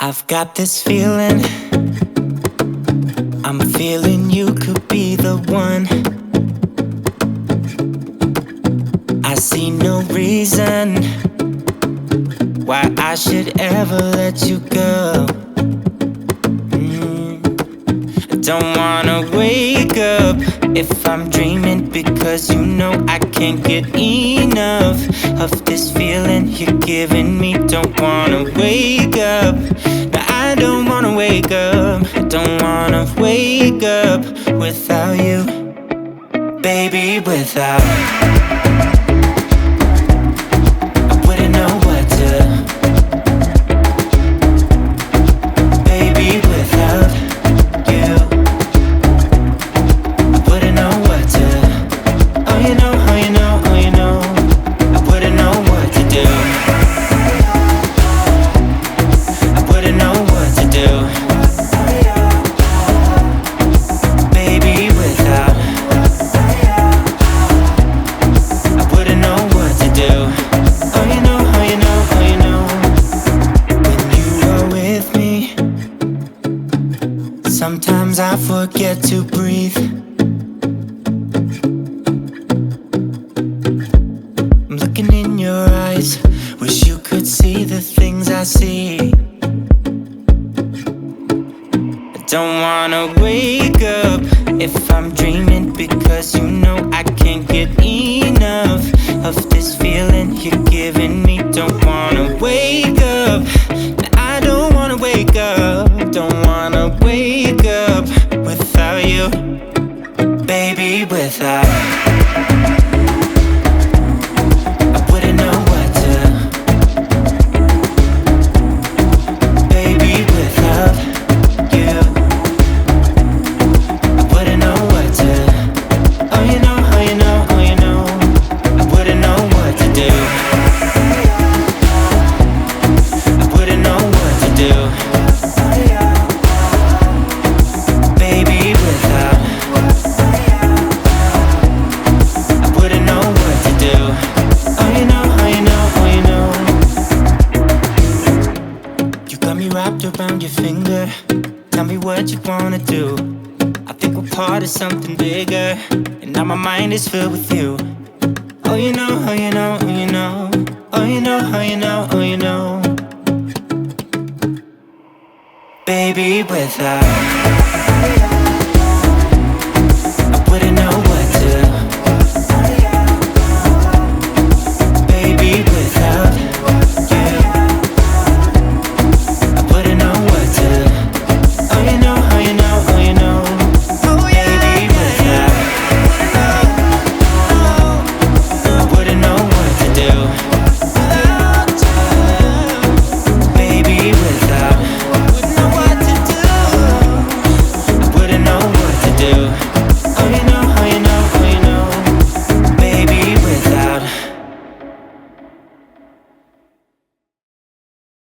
I've got this feeling, I'm feeling you could be the one. I see no reason why I should ever let you go. I don't wanna wake up if I'm dreaming, because you know I can't get enough of this feeling you're giving me. Don't wanna wake up, no, I don't wanna wake up. I don't wanna wake up without you, baby, without. I wouldn't know what to, baby, without you. I wouldn't know what to, oh you know, oh you know, oh you know. I wouldn't know what to do, I wouldn't know what to do, baby, without. I wouldn't know what to do, oh you know, oh you know, oh you know. When you are with me, sometimes I forget to breathe. I'm looking in your eyes, wish you could see the things I see. I don't wanna wake up if I'm dreaming, because you know I can't get enough of this feeling you're giving me. Don't wanna wake up, I don't wanna wake up. Don't wanna wake up without you, baby, without. I wouldn't know what to, baby, without you. I wouldn't know what to, oh you know, oh you know, oh you know. I wouldn't know what to do, I wouldn't know what to do, baby, without. I wouldn't know what to do, oh you know, oh you know, oh you know. You got me wrapped around your finger, tell me what you wanna do. I think we're part of something bigger, and now my mind is filled with you. Oh you know, oh you know, oh you know. Oh you know, oh you know, oh you know. Baby, without.